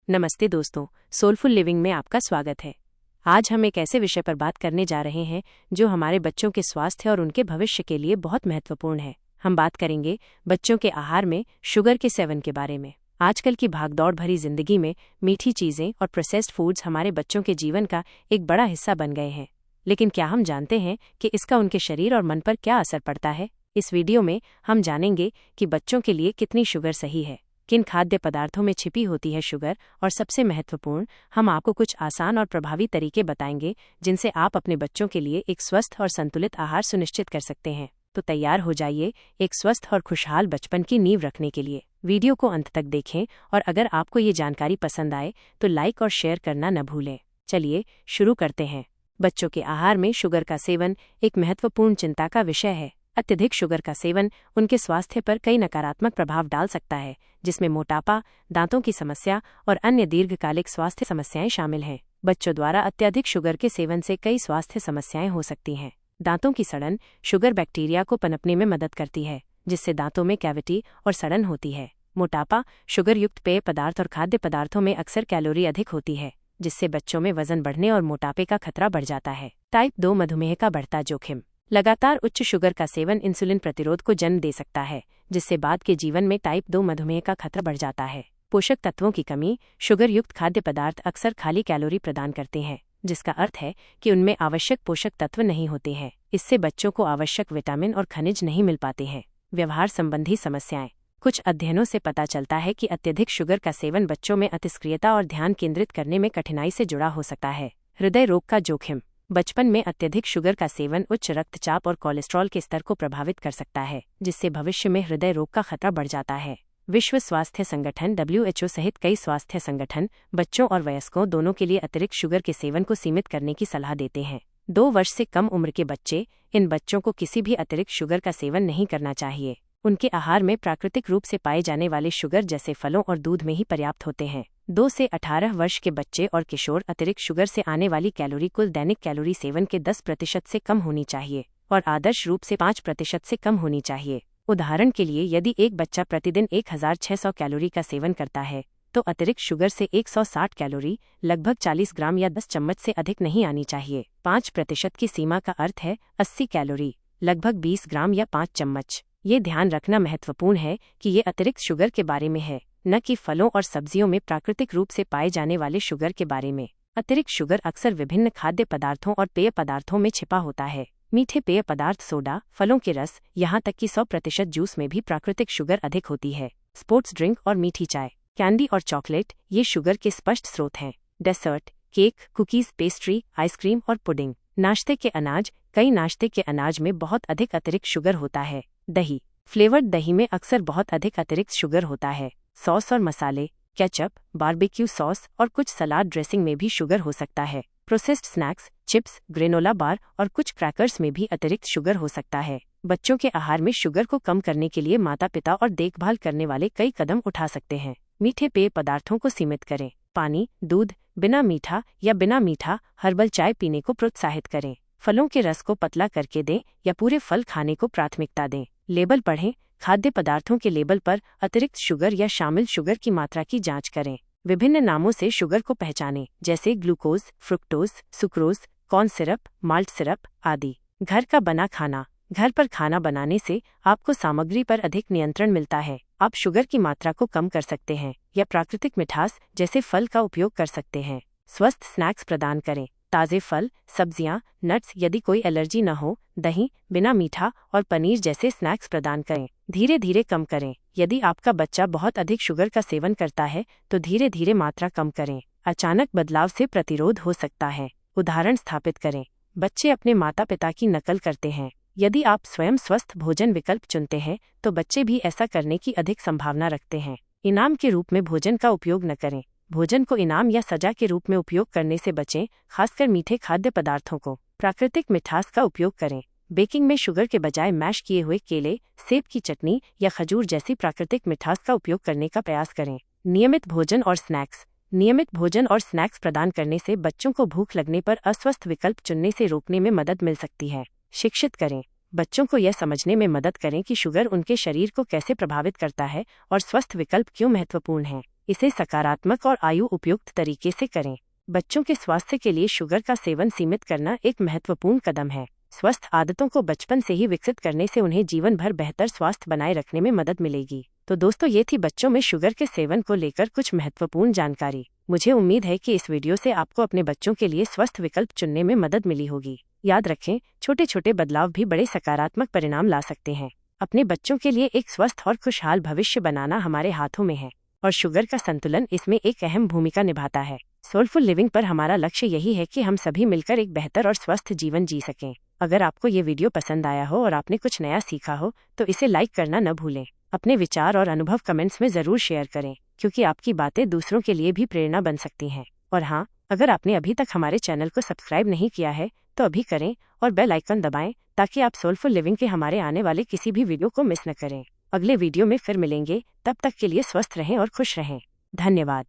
नमस्ते दोस्तों, soulful living में आपका स्वागत है। आज हम एक ऐसे विषय पर बात करने जा रहे हैं जो हमारे बच्चों के स्वास्थ्य और उनके भविष्य के लिए बहुत महत्वपूर्ण है। हम बात करेंगे बच्चों के आहार में शुगर के सेवन के बारे में। आजकल की भागदौड़ भरी जिंदगी में मीठी चीजें और प्रोसेस्ड फूड्स हमारे बच्चों के जीवन का एक बड़ा हिस्सा बन गए हैं, लेकिन क्या हम जानते हैं कि इसका उनके शरीर और मन पर क्या असर पड़ता है? इस वीडियो में हम जानेंगे कि बच्चों के लिए कितनी शुगर सही है, किन खाद्य पदार्थों में छिपी होती है शुगर, और सबसे महत्वपूर्ण, हम आपको कुछ आसान और प्रभावी तरीके बताएंगे जिनसे आप अपने बच्चों के लिए एक स्वस्थ और संतुलित आहार सुनिश्चित कर सकते हैं। तो तैयार हो जाइए एक स्वस्थ और खुशहाल बचपन की नींव रखने के लिए। वीडियो को अंत तक देखें और अगर आपको ये जानकारी पसंद आए तो लाइक और शेयर करना न भूलें। चलिए शुरू करते हैं। बच्चों के आहार में शुगर का सेवन एक महत्वपूर्ण चिंता का विषय है। अत्यधिक शुगर का सेवन उनके स्वास्थ्य पर कई नकारात्मक प्रभाव डाल सकता है, जिसमें मोटापा, दांतों की समस्या और अन्य दीर्घकालिक स्वास्थ्य समस्याएं शामिल हैं। बच्चों द्वारा अत्यधिक शुगर के सेवन से कई स्वास्थ्य समस्याएं हो सकती हैं। दांतों की सड़न। शुगर बैक्टीरिया को पनपने में मदद करती है, जिससे दांतों में कैविटी और सड़न होती है। मोटापा। शुगर युक्त पेय पदार्थ और खाद्य पदार्थों में अक्सर कैलोरी अधिक होती है, जिससे बच्चों में वजन बढ़ने और मोटापे का खतरा बढ़ जाता है। टाइप 2 मधुमेह का बढ़ता जोखिम। लगातार उच्च शुगर का सेवन इंसुलिन प्रतिरोध को जन्म दे सकता है, जिससे बाद के जीवन में टाइप 2 मधुमेह का खतरा बढ़ जाता है। पोषक तत्वों की कमी। शुगर युक्त खाद्य पदार्थ अक्सर खाली कैलोरी प्रदान करते हैं, जिसका अर्थ है कि उनमें आवश्यक पोषक तत्व नहीं होते हैं। इससे बच्चों को आवश्यक विटामिन और खनिज नहीं मिल पाते हैं। व्यवहार संबंधी समस्याएं। कुछ अध्ययनों से पता चलता है कि अत्यधिक शुगर का सेवन बच्चों में अतिस्क्रियता और ध्यान केंद्रित करने में कठिनाई से जुड़ा हो सकता है। हृदय रोग का जोखिम। बचपन में अत्यधिक शुगर का सेवन उच्च रक्तचाप और कोलेस्ट्रॉल के स्तर को प्रभावित कर सकता है, जिससे भविष्य में हृदय रोग का खतरा बढ़ जाता है। विश्व स्वास्थ्य संगठन WHO सहित कई स्वास्थ्य संगठन बच्चों और वयस्कों दोनों के लिए अतिरिक्त शुगर के सेवन को सीमित करने की सलाह देते हैं। 2 वर्ष से कम उम्र के बच्चे। इन बच्चों को किसी भी अतिरिक्त शुगर का सेवन नहीं करना चाहिए। उनके आहार में प्राकृतिक रूप से पाए जाने वाले शुगर जैसे फलों और दूध में ही पर्याप्त होते हैं। 2 से 18 वर्ष के बच्चे और किशोर अतिरिक्त शुगर से आने वाली कैलोरी कुल दैनिक कैलोरी सेवन के 10% से कम होनी चाहिए और आदर्श रूप से 5% से कम होनी चाहिए। उदाहरण के लिए, यदि एक बच्चा प्रतिदिन 1600 कैलोरी का सेवन करता है, तो अतिरिक्त शुगर से 160 कैलोरी, लगभग 40 ग्राम या 10 चम्मच से अधिक नहीं आनी चाहिए। 5% की सीमा का अर्थ है 80 कैलोरी, लगभग 20 ग्राम या 5 चम्मच। ये ध्यान रखना महत्वपूर्ण है कि ये अतिरिक्त शुगर के बारे में है, न कि फलों और सब्जियों में प्राकृतिक रूप से पाए जाने वाले शुगर के बारे में। अतिरिक्त शुगर अक्सर विभिन्न खाद्य पदार्थों और पेय पदार्थों में छिपा होता है। मीठे पेय पदार्थ, सोडा, फलों के रस, यहाँ तक कि 100% जूस में भी प्राकृतिक शुगर अधिक होती है। स्पोर्ट्स ड्रिंक और मीठी चाय, कैंडी और चॉकलेट ये शुगर के स्पष्ट स्रोत हैं। Dessert, cake, cookies, pastry, ice cream और पुडिंग। नाश्ते के अनाज। कई नाश्ते के अनाज में बहुत अधिक अतिरिक्त शुगर होता है। दही। फ्लेवर्ड दही में अक्सर बहुत अधिक अतिरिक्त शुगर होता है। सॉस और मसाले, केचप, बारबेक्यू सॉस और कुछ सलाद ड्रेसिंग में भी शुगर हो सकता है। Processed snacks, chips, granola bar और कुछ क्रैकर्स में भी अतिरिक्त शुगर हो सकता है। बच्चों के आहार में शुगर को कम करने के लिए माता पिता और देखभाल करने वाले कई कदम उठा सकते हैं। मीठे पेय पदार्थों को सीमित करें। पानी, दूध, बिना मीठा या बिना मीठा हर्बल चाय पीने को प्रोत्साहित करें। फलों के रस को पतला करके दें या पूरे फल खाने को प्राथमिकता दें। लेबल पढ़ें। खाद्य पदार्थों के लेबल पर अतिरिक्त शुगर या शामिल शुगर की मात्रा की जांच करें। विभिन्न नामों से शुगर को पहचानें, जैसे glucose, fructose, sucrose, corn syrup, malt syrup आदि। घर का बना खाना। घर पर खाना बनाने से आपको सामग्री पर अधिक नियंत्रण मिलता है। आप शुगर की मात्रा को कम कर सकते हैं या प्राकृतिक मिठास जैसे फल का उपयोग कर सकते हैं। स्वस्थ स्नैक्स प्रदान करें। ताज़े फल, सब्जियां, नट्स, यदि कोई एलर्जी न हो, दही, बिना मीठा और पनीर जैसे स्नैक्स प्रदान करें। धीरे धीरे कम करें। यदि आपका बच्चा बहुत अधिक शुगर का सेवन करता है तो धीरे धीरे मात्रा कम करें। अचानक बदलाव से प्रतिरोध हो सकता है। उदाहरण स्थापित करें। बच्चे अपने माता पिता की नकल करते हैं। यदि आप स्वयं स्वस्थ भोजन विकल्प चुनते हैं तो बच्चे भी ऐसा करने की अधिक संभावना रखते हैं। इनाम के रूप में भोजन का उपयोग न करें। भोजन को इनाम या सजा के रूप में उपयोग करने से बचें, खासकर मीठे खाद्य पदार्थों को। प्राकृतिक मिठास का उपयोग करें। बेकिंग में शुगर के बजाय मैश किए हुए केले, सेब की चटनी या खजूर जैसी प्राकृतिक मिठास का उपयोग करने का प्रयास करें। नियमित भोजन और स्नैक्स। नियमित भोजन और स्नैक्स प्रदान करने से बच्चों को भूख लगने पर अस्वस्थ विकल्प चुनने से रोकने में मदद मिल सकती है। शिक्षित करें। बच्चों को यह समझने में मदद करें कि शुगर उनके शरीर को कैसे प्रभावित करता है और स्वस्थ विकल्प क्यों महत्वपूर्ण हैं। इसे सकारात्मक और आयु उपयुक्त तरीके से करें। बच्चों के स्वास्थ्य के लिए शुगर का सेवन सीमित करना एक महत्वपूर्ण कदम है। स्वस्थ आदतों को बचपन से ही विकसित करने से उन्हें जीवन भर बेहतर स्वास्थ्य बनाए रखने में मदद मिलेगी। तो दोस्तों, ये थी बच्चों में शुगर के सेवन को लेकर कुछ महत्वपूर्ण जानकारी। मुझे उम्मीद है कि इस वीडियो से आपको अपने बच्चों के लिए स्वस्थ विकल्प चुनने में मदद मिली होगी। याद रखें, छोटे छोटे बदलाव भी बड़े सकारात्मक परिणाम ला सकते हैं। अपने बच्चों के लिए एक स्वस्थ और खुशहाल भविष्य बनाना हमारे हाथों में है, और शुगर का संतुलन इसमें एक अहम भूमिका निभाता है। सोलफुल लिविंग पर हमारा लक्ष्य यही है कि हम सभी मिलकर एक बेहतर और स्वस्थ जीवन जी सकें। अगर आपको ये वीडियो पसंद आया हो और आपने कुछ नया सीखा हो तो इसे लाइक करना न भूलें। अपने विचार और अनुभव कमेंट्स में जरूर शेयर करें, क्योंकि आपकी बातें दूसरों के लिए भी प्रेरणा बन सकती हैं। और हाँ, अगर आपने अभी तक हमारे चैनल को सब्सक्राइब नहीं किया है तो अभी करें और बेल आइकन दबाएं, ताकि आप सोलफुल लिविंग के हमारे आने वाले किसी भी वीडियो को मिस न करें। अगले वीडियो में फिर मिलेंगे, तब तक के लिए स्वस्थ रहें और खुश रहें। धन्यवाद।